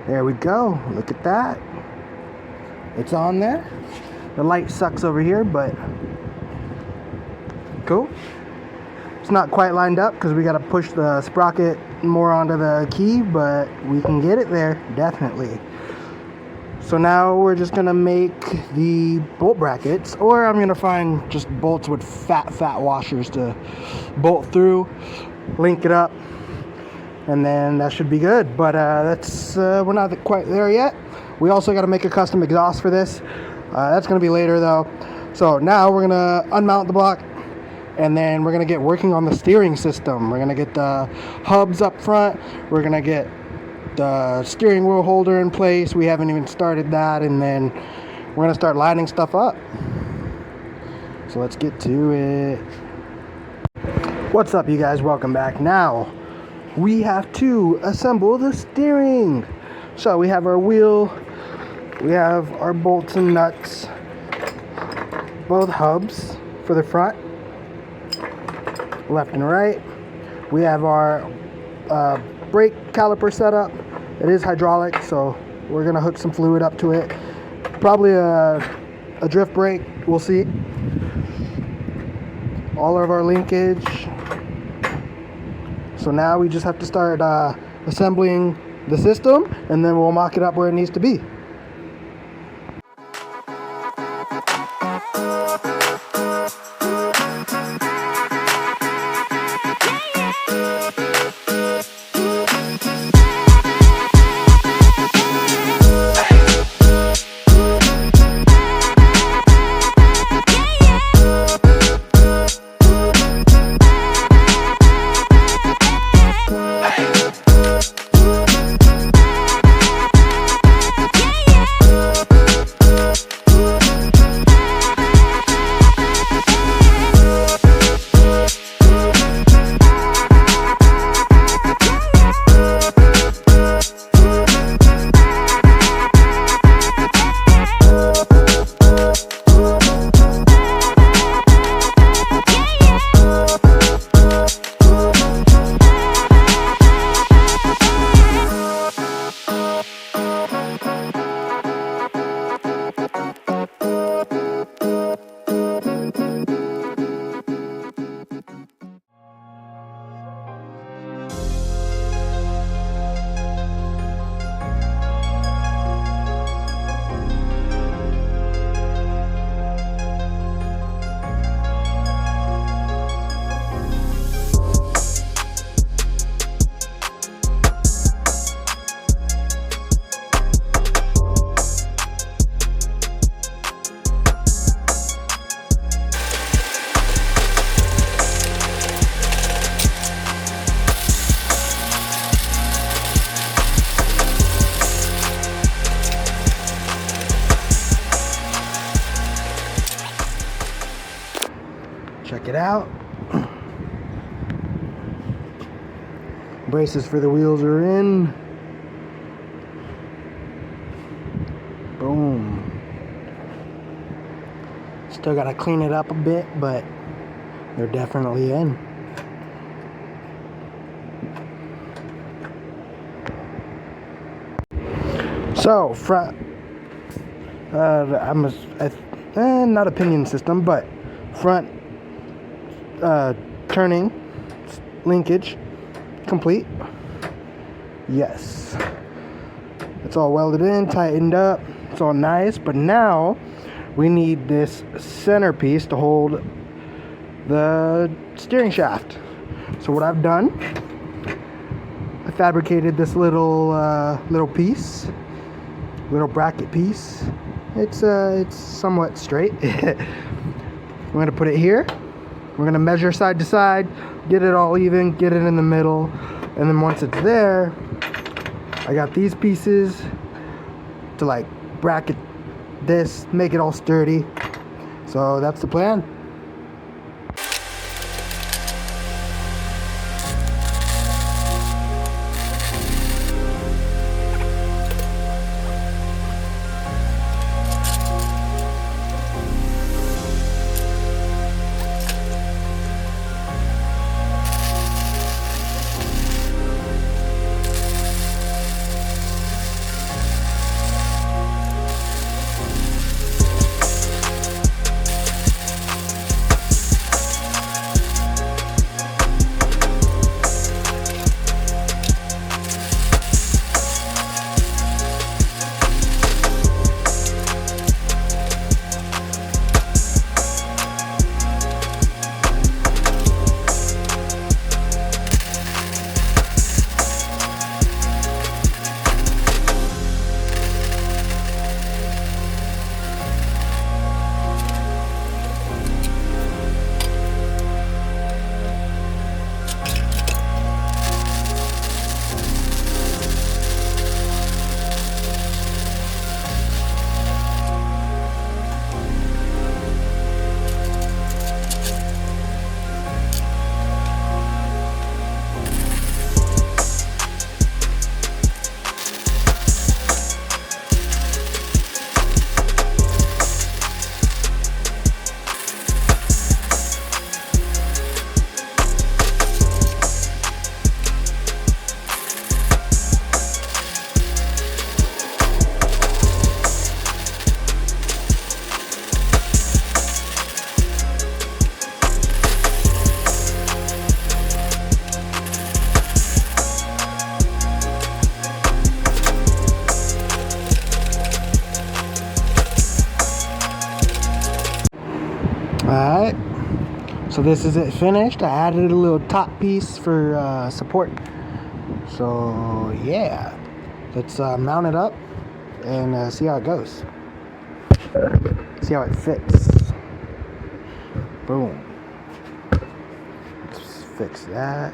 There we go. Look at that. It's on there. The light sucks over here, but cool. It's not quite lined up because we got to push the sprocket more onto the key, but we can get it there, definitely. So now we're just going to make the bolt brackets, or I'm going to find just bolts with fat washers to bolt through, link it up, and then that should be good. But we're not quite there yet. We also got to make a custom exhaust for this. That's going to be later though. So now we're going to unmount the block, and then we're going to get working on the steering system. We're going to get the hubs up front. We're going to get the steering wheel holder in place. We haven't even started that, and then we're going to start lining stuff up. So let's get to it. What's up, you guys? Welcome back. Now we have to assemble the steering. So we have our wheel, we have our bolts and nuts, both hubs for the front, left and right. We have our brake caliper setup. It is hydraulic, so we're gonna hook some fluid up to it. Probably a drift brake, we'll see. All of our linkage. So now we just have to start assembling the system, and then we'll mock it up where it needs to be. Check it out. Braces for the wheels are in. Boom. Still gotta clean it up a bit, but they're definitely in. So front, not a pinion system, but front turning linkage complete. Yes, it's all welded in, tightened up, it's all nice. But now we need this centerpiece to hold the steering shaft. So what I've done, I fabricated this little piece, little bracket piece. It's somewhat straight. I'm gonna put it here. We're gonna measure side to side, get it all even, get it in the middle, and then once it's there, I got these pieces to like bracket this, make it all sturdy. So that's the plan. So this is it finished. I added a little top piece for support. So yeah, let's mount it up and see how it goes. See how it fits. Boom. Let's fix that.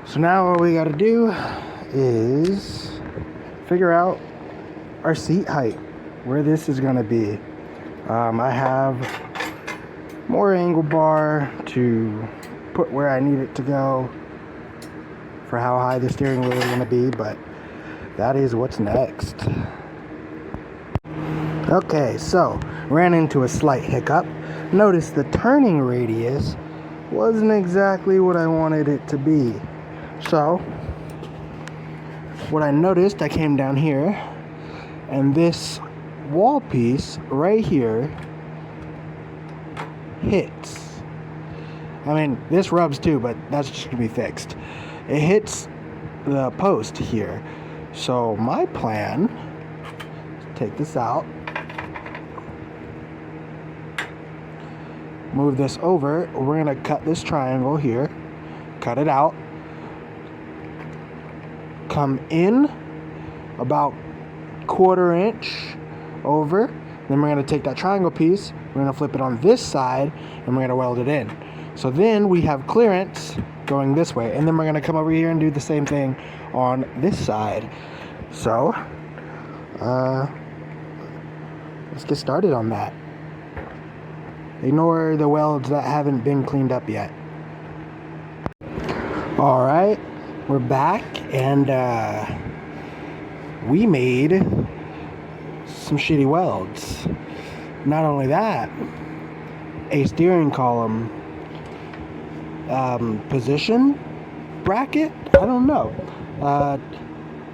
So now all we got to do is figure out our seat height, where this is going to be. I have more angle bar to put where I need it to go for how high the steering wheel is going to be, but that is what's next. Okay, so ran into a slight hiccup. Notice the turning radius wasn't exactly what I wanted it to be. So what I noticed, I came down here, and this wall piece right here hits. I mean, this rubs too, but that's just gonna be fixed. It hits the post here. So my plan is take this out, move this over. We're gonna cut this triangle here, cut it out, come in about 1/4 inch over. Then we're going to take that triangle piece, we're going to flip it on this side, and we're going to weld it in. So then we have clearance going this way, and then we're going to come over here and do the same thing on this side. So let's get started on that. Ignore the welds that haven't been cleaned up yet. Alright, we're back, and we made some shitty welds. Not only that, a steering column position bracket, I don't know.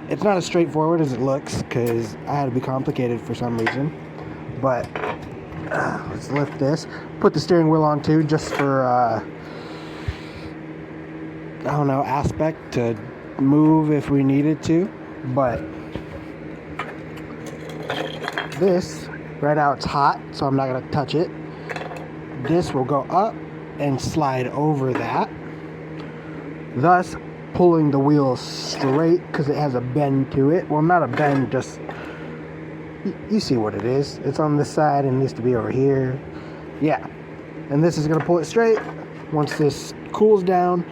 It's not as straightforward as it looks, because I had to be complicated for some reason. But let's lift this, put the steering wheel on too, just for I don't know, aspect to move if we needed to. But this right now, it's hot, so I'm not going to touch it. This will go up and slide over that, thus pulling the wheel straight, because it has a bend to it. Well, not a bend, just you see what it is. It's on this side and needs to be over here. Yeah, and this is going to pull it straight. Once this cools down,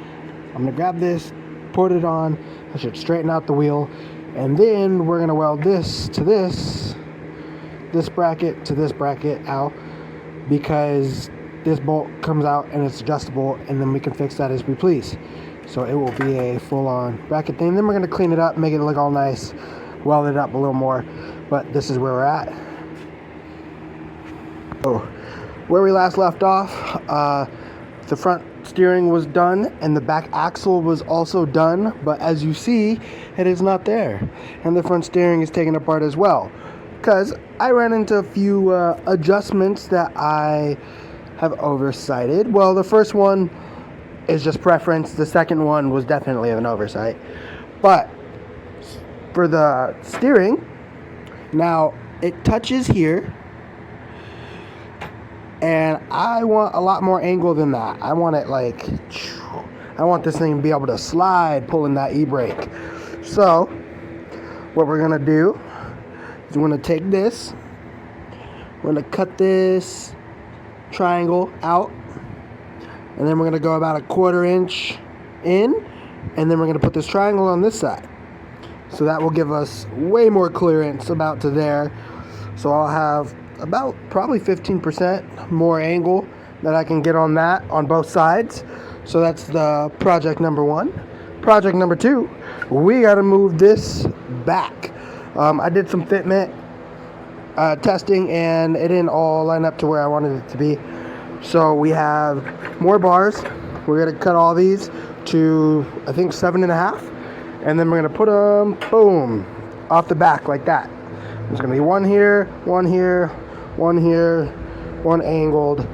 I'm going to grab this, put it on. I should straighten out the wheel, and then we're going to weld this to this bracket to this bracket out, because this bolt comes out and it's adjustable, and then we can fix that as we please. So it will be a full-on bracket thing. Then we're going to clean it up, make it look all nice, weld it up a little more. But this is where we're at. Oh, where we last left off, the front steering was done and the back axle was also done. But as you see, it is not there. And the front steering is taken apart as well. Because I ran into a few adjustments that I have oversighted. Well, the first one is just preference. The second one was definitely an oversight. But for the steering, now it touches here, and I want a lot more angle than that. I want it like, I want this thing to be able to slide pulling that e-brake. So what we're gonna do is we're gonna take this, we're gonna cut this triangle out, and then we're going to go about a 1/4 inch in, and then we're going to put this triangle on this side. So that will give us way more clearance about to there. So I'll have about probably 15% more angle that I can get on that on both sides. So that's the project number 1. Project number 2, we got to move this back. I did some fitment testing, and it didn't all line up to where I wanted it to be. So we have more bars. We're going to cut all these to, I think, 7.5. And then we're going to put them, boom, off the back like that. There's going to be one here, one here, one here, one angled.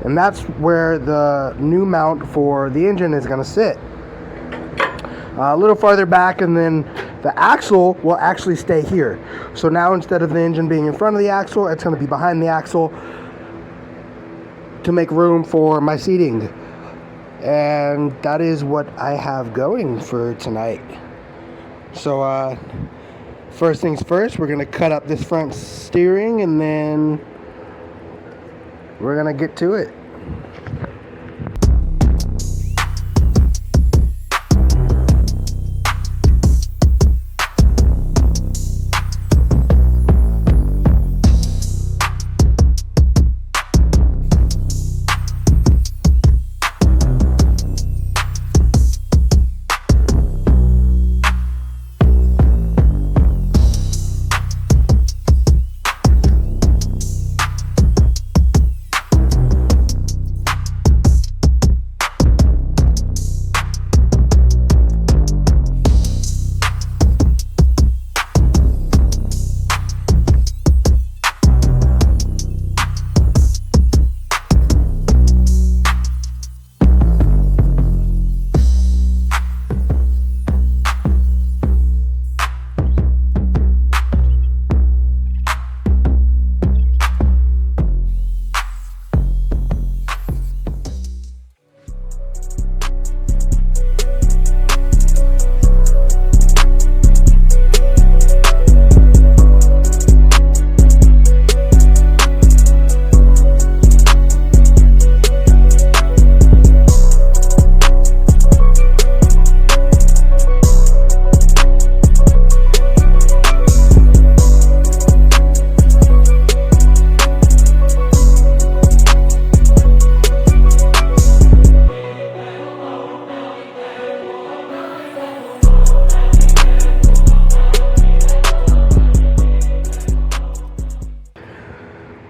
And that's where the new mount for the engine is going to sit. A little farther back, and then the axle will actually stay here. So now instead of the engine being in front of the axle, it's going to be behind the axle, to make room for my seating. And that is what I have going for tonight. So first things first, we're going to cut up this front steering, and then we're going to get to it.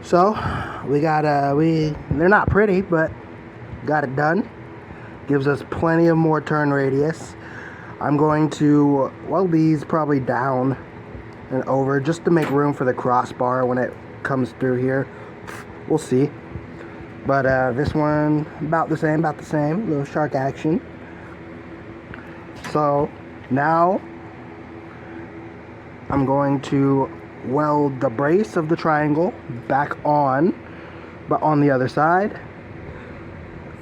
So we got they're not pretty, but got it done. Gives us plenty of more turn radius. I'm going to weld these probably down and over just to make room for the crossbar when it comes through here. We'll see. But this one about the same, little shark action. So now I'm going to weld the brace of the triangle back on, but on the other side.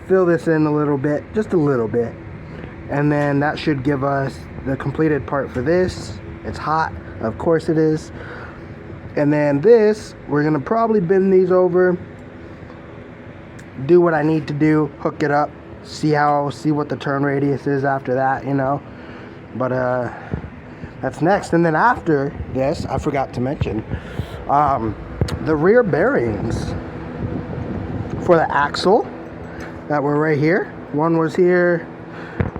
Fill this in a little bit, just a little bit, and then that should give us the completed part for this. It's hot, of course it is. And then this, we're gonna probably bend these over, do what I need to do, hook it up, see what the turn radius is after that, you know. But that's next. And then after this, I forgot to mention the rear bearings for the axle that were right here. One was here,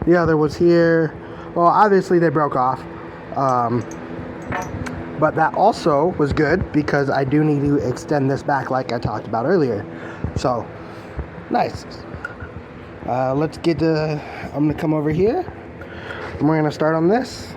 The other was here. Well, obviously they broke off. But that also was good because I do need to extend this back like I talked about earlier. So, nice. Let's get to, I'm gonna come over here and we're gonna start on this.